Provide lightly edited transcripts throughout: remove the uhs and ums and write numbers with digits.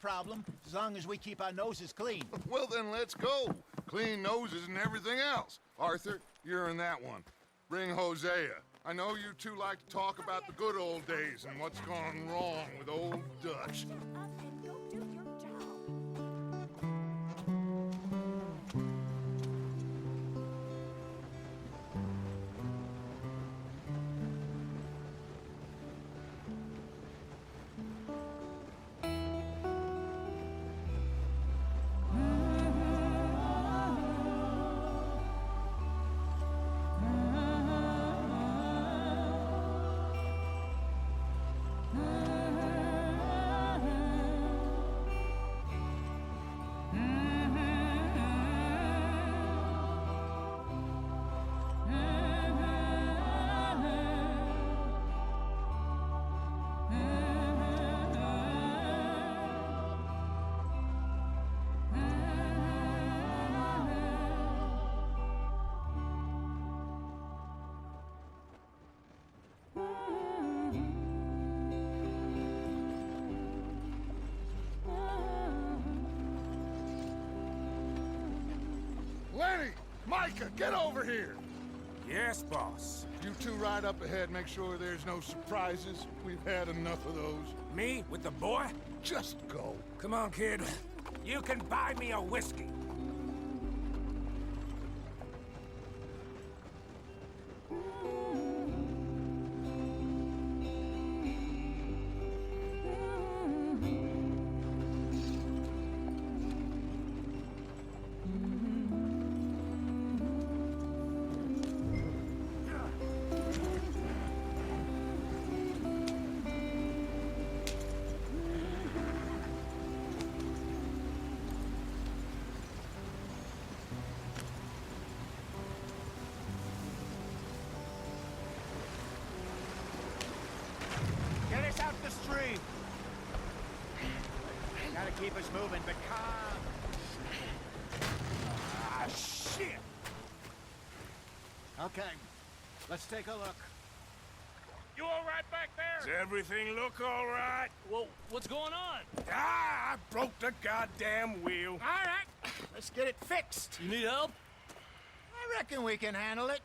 problem, as long as we keep our noses clean. Well, then let's go. Clean noses and everything else. Arthur, you're in that one. Bring Hosea. I know you two like to talk about the good old days and what's gone wrong with old Dutch. Lenny! Micah, get over here! Yes, boss. You two ride up ahead, make sure there's no surprises. We've had enough of those. Me with the boy? Just go. Come on, kid. You can buy me a whiskey. Get us out the stream! Gotta keep us moving, but calm. Ah, shit! Okay, let's take a look. You all right back Does there? everything look all right? Well, what's going on? Ah, I broke the goddamn wheel. All right, let's get it fixed. You need help? I reckon we can handle it.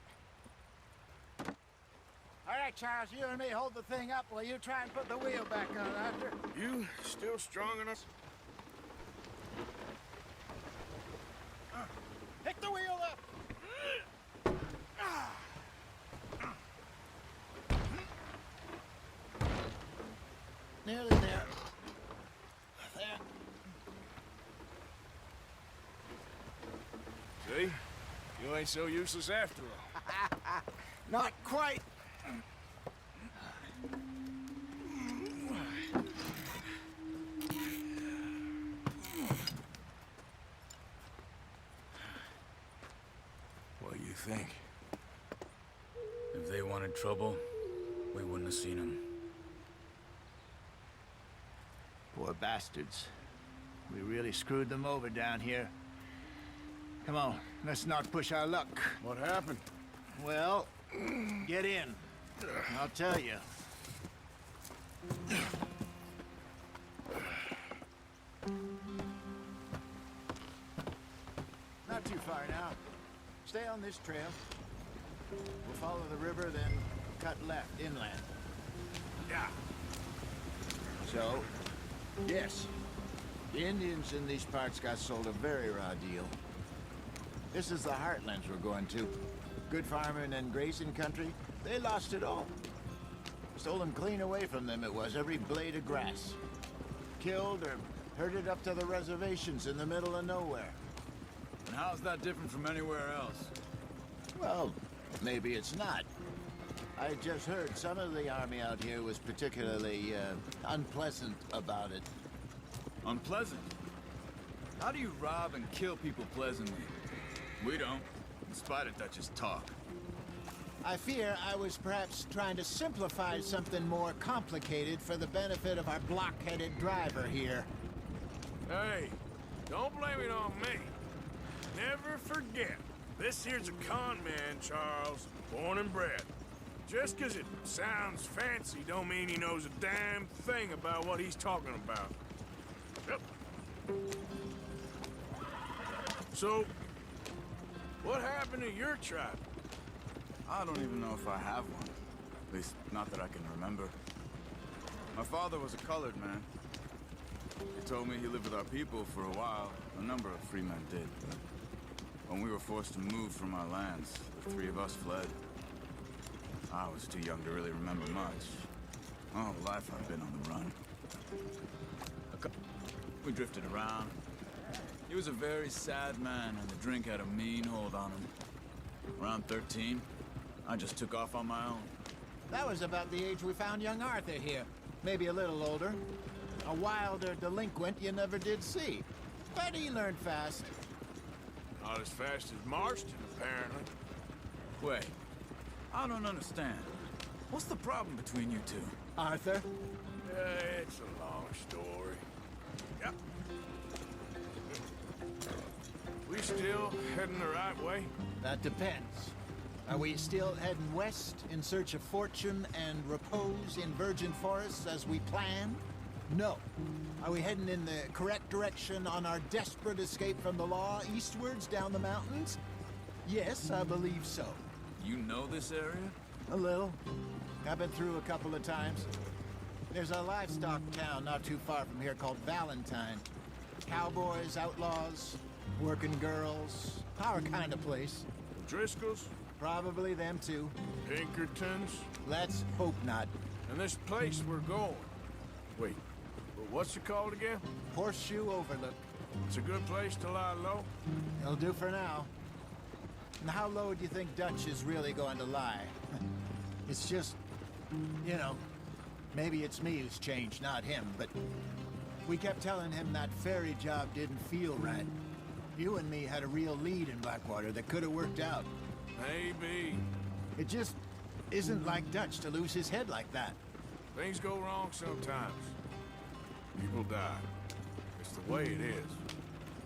All right, Charles, you and me hold the thing up while you try and put the wheel back on, Arthur. You still strong enough? Pick the wheel up! Nearly there. There. See? You ain't so useless after all. Not quite. What do you think? If they wanted trouble, we wouldn't have seen them. Poor bastards. We really screwed them over down here. Come on, let's not push our luck. What happened? Well, get in. I'll tell you. Not too far now. Stay on this trail. We'll follow the river, then cut left inland. Yeah. So, yes, the Indians in these parts got sold a very raw deal. This is the heartlands we're going to. Good farming and grazing country, they lost it all. Stolen clean away from them it was, every blade of grass. Killed or herded up to the reservations in the middle of nowhere. And how's that different from anywhere else? Well, maybe it's not. I just heard some of the army out here was particularly, unpleasant about it. Unpleasant? How do you rob and kill people pleasantly? We don't, in spite of Dutch's talk. I fear I was perhaps trying to simplify something more complicated for the benefit of our block-headed driver here. Hey, don't blame it on me. Never forget, this here's a con man, Charles, born and bred. Just 'cause it sounds fancy don't mean he knows a damn thing about what he's talking about. Yep. So, what happened to your tribe? I don't even know if I have one. At least, not that I can remember. My father was a colored man. He told me he lived with our people for a while. A number of free men did, but when we were forced to move from our lands, the three of us fled. I was too young to really remember much. All the life I've been on the run. We drifted around. He was a very sad man, and the drink had a mean hold on him. Around 13, I just took off on my own. That was about the age we found young Arthur here. Maybe a little older. A wilder delinquent you never did see. But he learned fast. Not as fast as Marston, apparently. Wait, I don't understand. What's the problem between you two? Arthur? It's a long story. Yep. We still heading the right way? That depends. Are we still heading west in search of fortune and repose in virgin forests as we planned? No. Are we heading in the correct direction on our desperate escape from the law eastwards down the mountains? Yes, I believe so. You know this area? A little. I've been through a couple of times. There's a livestock town not too far from here called Valentine. Cowboys, outlaws, working girls, our kind of place. Driscolls? Probably them too. Pinkertons? Let's hope not. And this place we're going. Wait, what's it called again? Horseshoe Overlook. It's a good place to lie low? It'll do for now. And how low do you think Dutch is really going to lie? It's just, you know, maybe it's me who's changed, not him, but we kept telling him that ferry job didn't feel right. You and me had a real lead in Blackwater that could have worked out. Maybe. It just isn't like Dutch to lose his head like that. Things go wrong sometimes. People die. It's the way it is.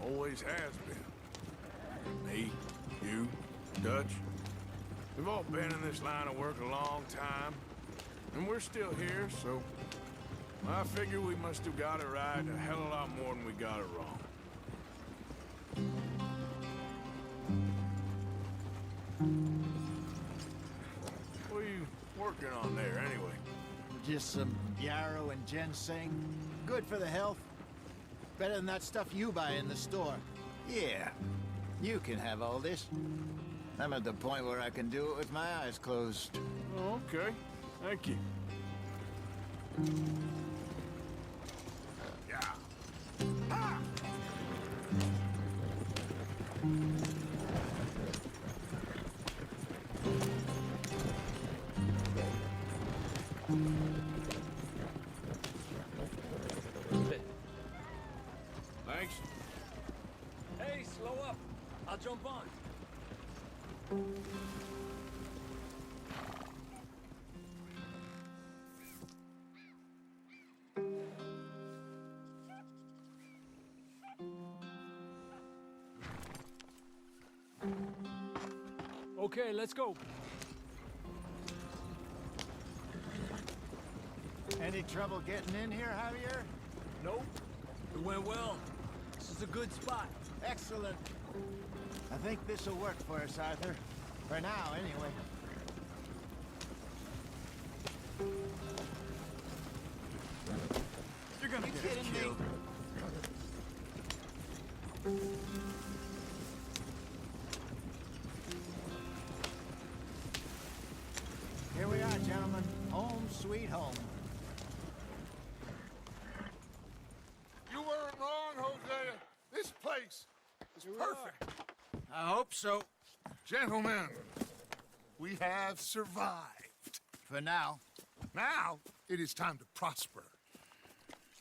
Always has been. Me, you, Dutch. We've all been in this line of work a long time. And we're still here, so I figure we must have got it right a hell of a lot more than we got it wrong. What are you working on there, anyway? Just some yarrow and ginseng. Good for the health. Better than that stuff you buy in the store. Yeah, you can have all this. I'm at the point where I can do it with my eyes closed. Oh, okay. Thank you. Yeah. Ah! Thanks. Hey, slow up. I'll jump on. Okay, let's go. Any trouble getting in here, Javier? Nope. It went well. This is a good spot. Excellent. I think this will work for us, Arthur. For now, anyway. You're gonna You get us kidding me? killed. Here we are, gentlemen. Home sweet home. You weren't wrong, Hosea. This place is perfect. I hope so. Gentlemen, we have survived. For now. Now, it is time to prosper.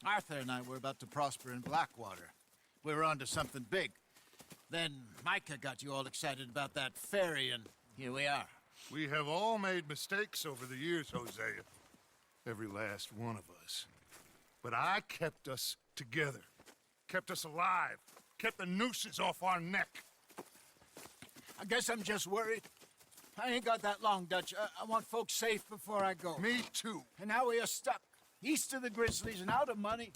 Arthur and I were about to prosper in Blackwater. We were onto something big. Then Micah got you all excited about that ferry, and here we are. We have all made mistakes over the years, Hosea. Every last one of us. But I kept us together. Kept us alive. Kept the nooses off our neck. I guess I'm just worried. I ain't got that long, Dutch. I want folks safe before I go. Me too. And now we are stuck, east of the Grizzlies and out of money.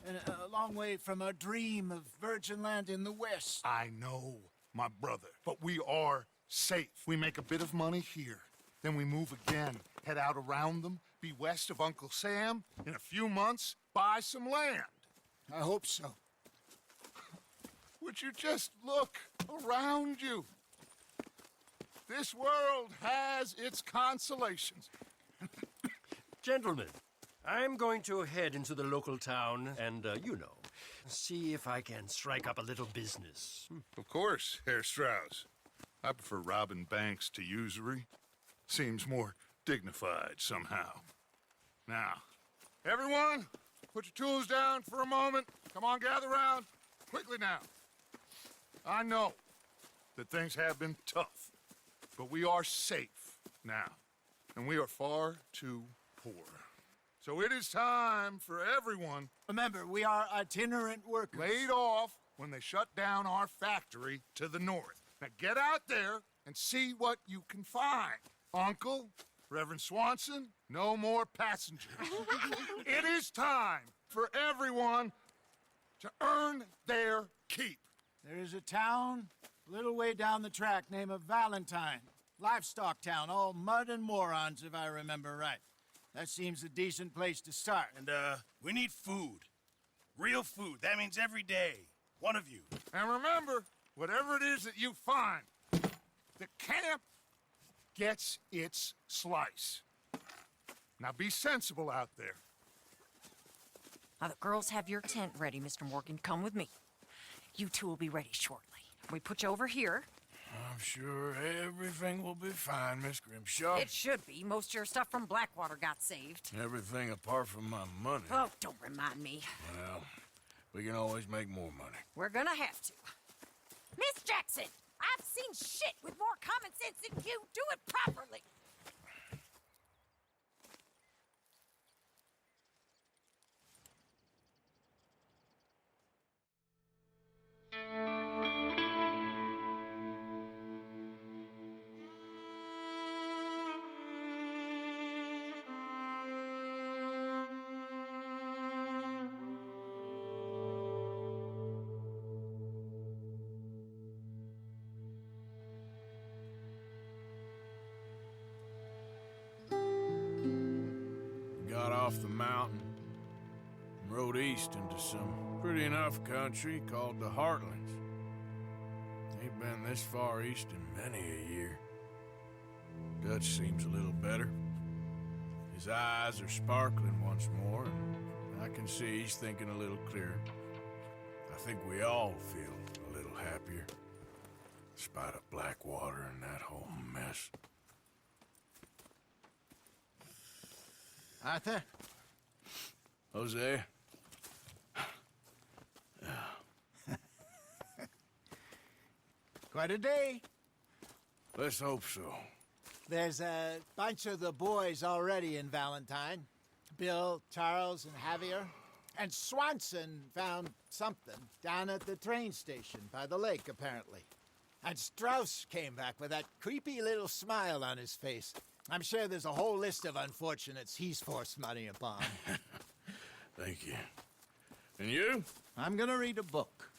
and a long way from our dream of virgin land in the west. I know, my brother, but we are safe. We make a bit of money here, then we move again, head out around them, be west of Uncle Sam, in a few months, buy some land. I hope so. Would you just look around you? This world has its consolations. Gentlemen, I'm going to head into the local town and, see if I can strike up a little business. Of course, Herr Strauss. I prefer robbing banks to usury. Seems more dignified somehow. Now, everyone, put your tools down for a moment. Come on, gather round. Quickly now. I know that things have been tough, but we are safe now, and we are far too poor. So it is time for everyone Remember, we are itinerant workers. laid off when they shut down our factory to the north. Now get out there and see what you can find. Uncle, Reverend Swanson, no more passengers. It is time for everyone to earn their keep. There is a town a little way down the track named Valentine. Livestock town, all mud and morons, if I remember right. That seems a decent place to start. And, we need food. Real food. That means every day. One of you. And remember, whatever it is that you find, the camp gets its slice. Now be sensible out there. Now, the girls have your tent ready, Mr. Morgan. Come with me. You two will be ready shortly. We put you over here. I'm sure everything will be fine, Miss Grimshaw. It should be. Most of your stuff from Blackwater got saved. Everything apart from my money. Oh, don't remind me. Well, we can always make more money. We're gonna have to. Miss Jackson, I've seen shit with more common sense than you. Do it properly. Got off the mountain and rode east into some pretty enough country called the Heartlands. Ain't been this far east in many a year. Dutch seems a little better. His eyes are sparkling once more, and I can see he's thinking a little clearer. I think we all feel a little happier, in spite of Blackwater and that whole mess. Arthur? Jose? Quite a day. Let's hope so. There's a bunch of the boys already in Valentine. Bill, Charles, and Javier. And Swanson found something down at the train station by the lake, apparently. And Strauss came back with that creepy little smile on his face. I'm sure there's a whole list of unfortunates he's forced money upon. Thank you. And you? I'm gonna read a book.